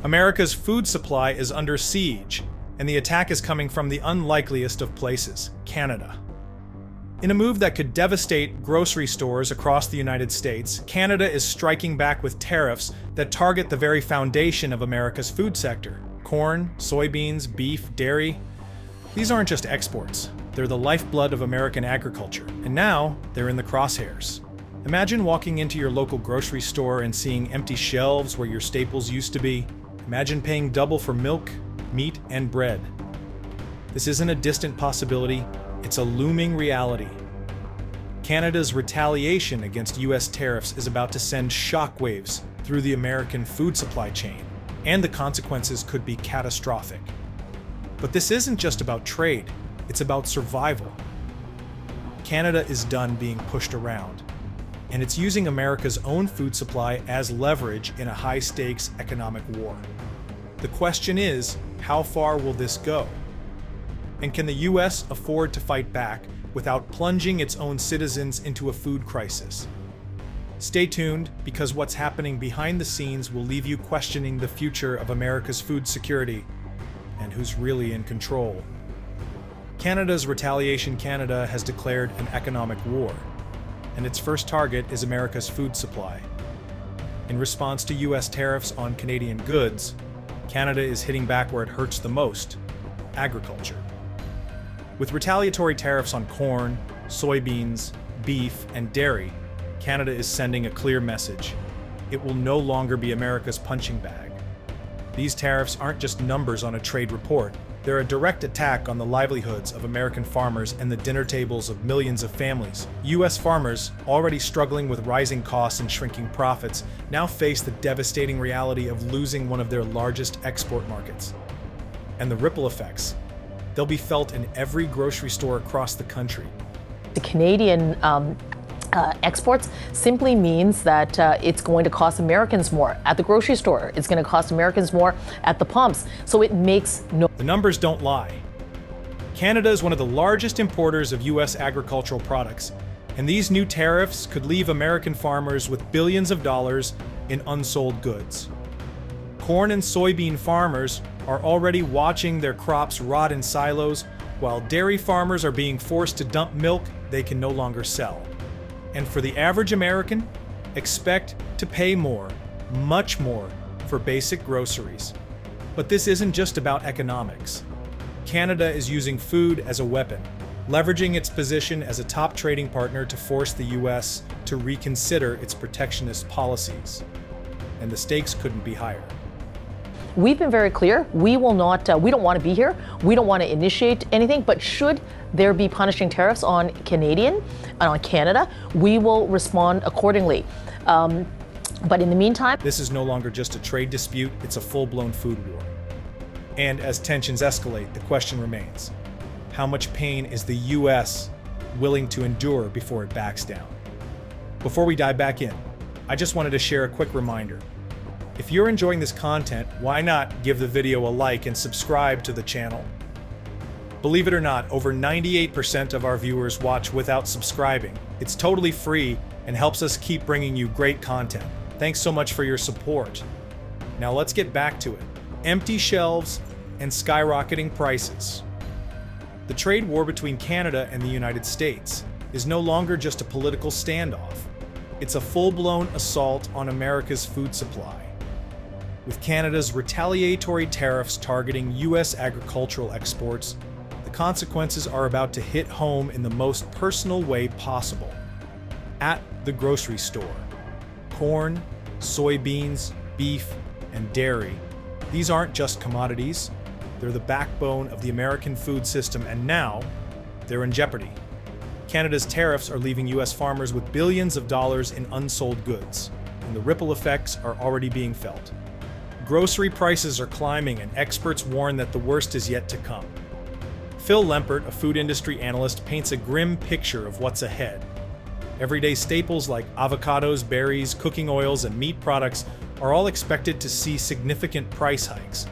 America's food supply is under siege, and the attack is coming from the unlikeliest of places, Canada. In a move that could devastate grocery stores across the United States, Canada is striking back with tariffs that target the very foundation of America's food sector: corn, soybeans, beef, dairy. These aren't just exports. They're the lifeblood of American agriculture, and now they're in the crosshairs. Imagine walking into your local grocery store and seeing empty shelves where your staples used to be. Imagine paying double for milk, meat, and bread. This isn't a distant possibility, it's a looming reality. Canada's retaliation against US tariffs is about to send shockwaves through the American food supply chain, and the consequences could be catastrophic. But this isn't just about trade, it's about survival. Canada is done being pushed around, and it's using America's own food supply as leverage in a high-stakes economic war. The question is, how far will this go? And can the US afford to fight back without plunging its own citizens into a food crisis? Stay tuned, because what's happening behind the scenes will leave you questioning the future of America's food security and who's really in control. Canada's Retaliation Canada has declared an economic war, and its first target is America's food supply. In response to US tariffs on Canadian goods, Canada is hitting back where it hurts the most: agriculture. With retaliatory tariffs on corn, soybeans, beef, and dairy, Canada is sending a clear message. It will no longer be America's punching bag. These tariffs aren't just numbers on a trade report. They're a direct attack on the livelihoods of American farmers and the dinner tables of millions of families. US farmers, already struggling with rising costs and shrinking profits, now face the devastating reality of losing one of their largest export markets. And the ripple effects, they'll be felt in every grocery store across the country. The Canadian exports simply means that it's going to cost Americans more at the grocery store. It's going to cost Americans more at the pumps. So it makes no... The numbers don't lie. Canada is one of the largest importers of US agricultural products, and these new tariffs could leave American farmers with billions of dollars in unsold goods. Corn and soybean farmers are already watching their crops rot in silos, while dairy farmers are being forced to dump milk they can no longer sell. And for the average American, expect to pay more, much more, for basic groceries. But this isn't just about economics. Canada is using food as a weapon, leveraging its position as a top trading partner to force the US to reconsider its protectionist policies. And the stakes couldn't be higher. We've been very clear. We will not. We don't want to be here. We don't want to initiate anything. But should there be punishing tariffs on Canadian and on Canada, we will respond accordingly. But in the meantime, this is no longer just a trade dispute. It's a full-blown food war. And as tensions escalate, the question remains: how much pain is the U.S. willing to endure before it backs down? Before we dive back in, I just wanted to share a quick reminder. If you're enjoying this content, why not give the video a like and subscribe to the channel? Believe it or not, over 98% of our viewers watch without subscribing. It's totally free and helps us keep bringing you great content. Thanks so much for your support. Now let's get back to it. Empty shelves and skyrocketing prices. The trade war between Canada and the United States is no longer just a political standoff. It's a full-blown assault on America's food supply. With Canada's retaliatory tariffs targeting US agricultural exports, the consequences are about to hit home in the most personal way possible. At the grocery store, corn, soybeans, beef, and dairy, these aren't just commodities. They're the backbone of the American food system, and now they're in jeopardy. Canada's tariffs are leaving US farmers with billions of dollars in unsold goods, and the ripple effects are already being felt. Grocery prices are climbing, and experts warn that the worst is yet to come. Phil Lempert, a food industry analyst, paints a grim picture of what's ahead. Everyday staples like avocados, berries, cooking oils, and meat products are all expected to see significant price hikes.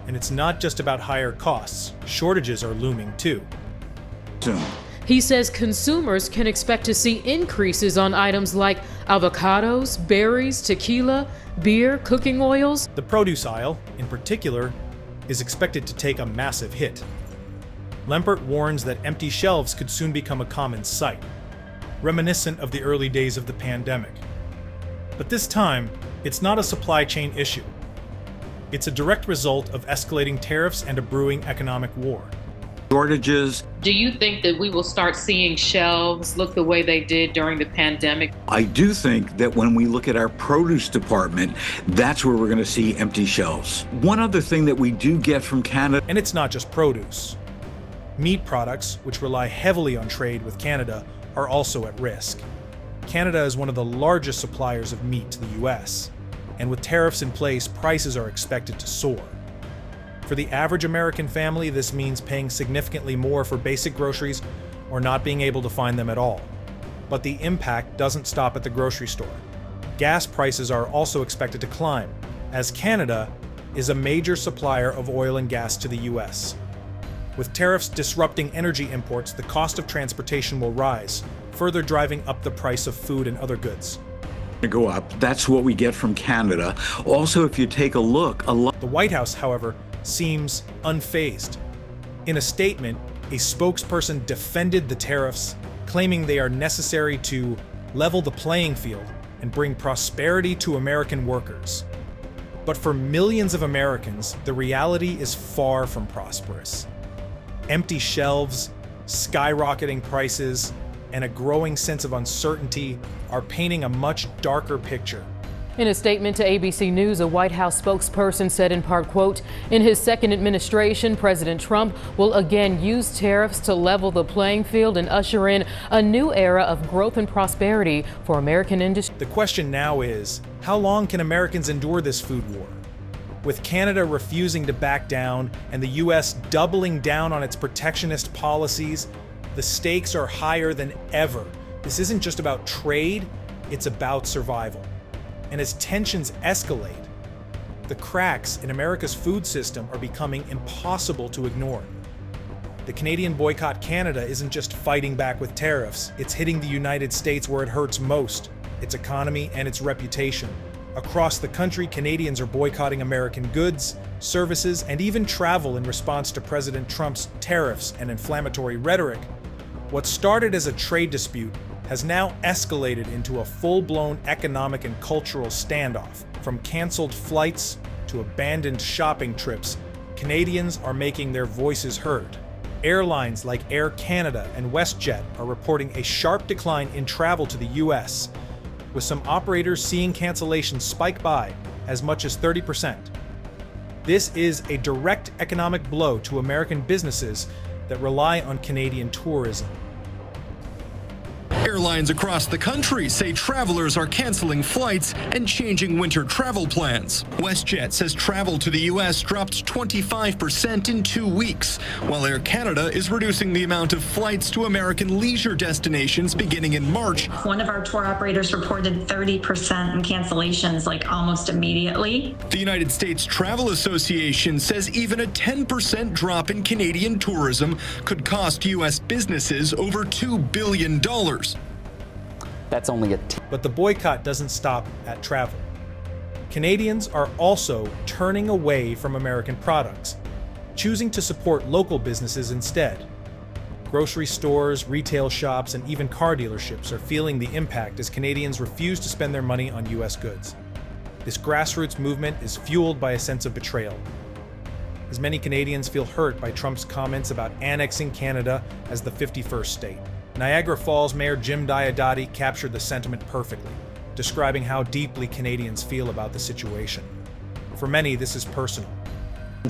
And it's not just about higher costs. Shortages are looming too. He says consumers can expect to see increases on items like avocados, berries, tequila, beer, cooking oils. The produce aisle, in particular, is expected to take a massive hit. Lempert warns that empty shelves could soon become a common sight, reminiscent of the early days of the pandemic. But this time, it's not a supply chain issue. It's a direct result of escalating tariffs and a brewing economic war. Shortages. Do you think that we will start seeing shelves look the way they did during the pandemic? I do think that when we look at our produce department, that's where we're going to see empty shelves. One other thing that we do get from Canada. And it's not just produce. Meat products, which rely heavily on trade with Canada, are also at risk. Canada is one of the largest suppliers of meat to the US, and with tariffs in place, prices are expected to soar. For the average American family, this means paying significantly more for basic groceries or not being able to find them at all. But the impact doesn't stop at the grocery store. Gas prices are also expected to climb, as Canada is a major supplier of oil and gas to the US. With tariffs disrupting energy imports, the cost of transportation will rise, further driving up the price of food and other goods. To go up. That's what we get from Canada. Also, if you take a look, The White House, however, seems unfazed. In a statement, a spokesperson defended the tariffs, claiming they are necessary to level the playing field and bring prosperity to American workers. But for millions of Americans, the reality is far from prosperous. Empty shelves, skyrocketing prices, and a growing sense of uncertainty are painting a much darker picture. In a statement to ABC News, a White House spokesperson said in part, quote, "In his second administration, President Trump will again use tariffs to level the playing field and usher in a new era of growth and prosperity for American industry." The question now is, how long can Americans endure this food war? With Canada refusing to back down and the US doubling down on its protectionist policies, the stakes are higher than ever. This isn't just about trade, it's about survival. And as tensions escalate, the cracks in America's food system are becoming impossible to ignore. The Canadian Boycott Canada isn't just fighting back with tariffs, it's hitting the United States where it hurts most, its economy and its reputation. Across the country, Canadians are boycotting American goods, services, and even travel in response to President Trump's tariffs and inflammatory rhetoric. What started as a trade dispute has now escalated into a full-blown economic and cultural standoff. From canceled flights to abandoned shopping trips, Canadians are making their voices heard. Airlines like Air Canada and WestJet are reporting a sharp decline in travel to the US, with some operators seeing cancellations spike by as much as 30%. This is a direct economic blow to American businesses that rely on Canadian tourism. Airlines across the country say travelers are canceling flights and changing winter travel plans. WestJet says travel to the U.S. dropped 25% in 2 weeks, while Air Canada is reducing the amount of flights to American leisure destinations beginning in March. One of our tour operators reported 30% in cancellations, like almost immediately. The United States Travel Association says even a 10% drop in Canadian tourism could cost U.S. businesses over $2 billion. That's only But the boycott doesn't stop at travel. Canadians are also turning away from American products, choosing to support local businesses instead. Grocery stores, retail shops, and even car dealerships are feeling the impact as Canadians refuse to spend their money on US goods. This grassroots movement is fueled by a sense of betrayal, as many Canadians feel hurt by Trump's comments about annexing Canada as the 51st state. Niagara Falls Mayor Jim Diodati captured the sentiment perfectly, describing how deeply Canadians feel about the situation. For many, this is personal.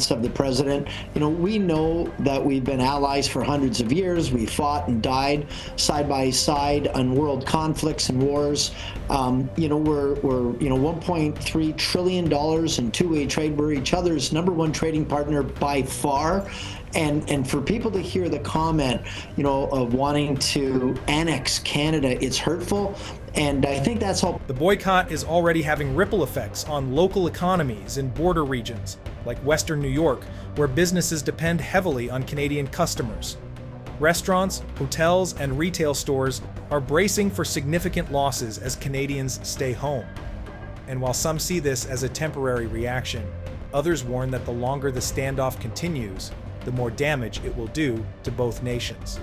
Of the president, we know that we've been allies for hundreds of years. We fought and died side by side on world conflicts and wars. We're $1.3 trillion in two-way trade. We're each other's number one trading partner by far. And for people to hear the comment, of wanting to annex Canada, it's hurtful. And I think that's all. The boycott is already having ripple effects on local economies in border regions, like Western New York, where businesses depend heavily on Canadian customers. Restaurants, hotels, and retail stores are bracing for significant losses as Canadians stay home. And while some see this as a temporary reaction, others warn that the longer the standoff continues, the more damage it will do to both nations.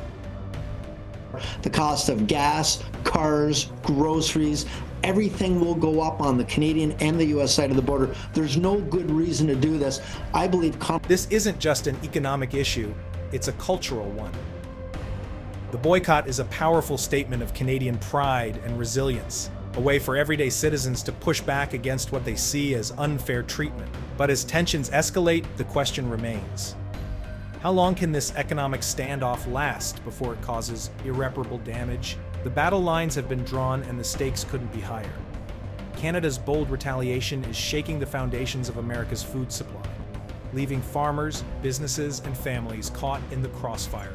The cost of gas, cars, groceries, everything will go up on the Canadian and the U.S. side of the border. There's no good reason to do this. I believe this isn't just an economic issue, it's a cultural one. The boycott is a powerful statement of Canadian pride and resilience, a way for everyday citizens to push back against what they see as unfair treatment. But as tensions escalate, the question remains: how long can this economic standoff last before it causes irreparable damage? The battle lines have been drawn and the stakes couldn't be higher. Canada's bold retaliation is shaking the foundations of America's food supply, leaving farmers, businesses, and families caught in the crossfire.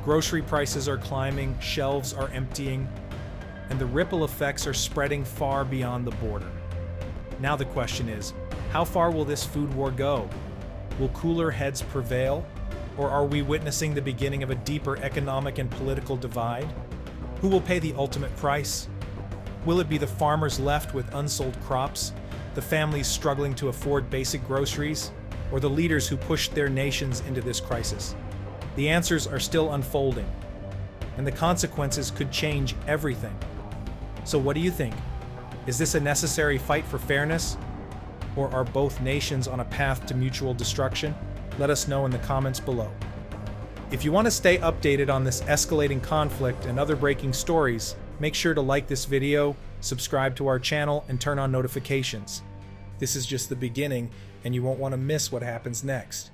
Grocery prices are climbing, shelves are emptying, and the ripple effects are spreading far beyond the border. Now the question is, how far will this food war go? Will cooler heads prevail? Or are we witnessing the beginning of a deeper economic and political divide? Who will pay the ultimate price? Will it be the farmers left with unsold crops, the families struggling to afford basic groceries, or the leaders who pushed their nations into this crisis? The answers are still unfolding, and the consequences could change everything. So what do you think? Is this a necessary fight for fairness? Or are both nations on a path to mutual destruction? Let us know in the comments below. If you want to stay updated on this escalating conflict and other breaking stories, make sure to like this video, subscribe to our channel, and turn on notifications. This is just the beginning, and you won't want to miss what happens next.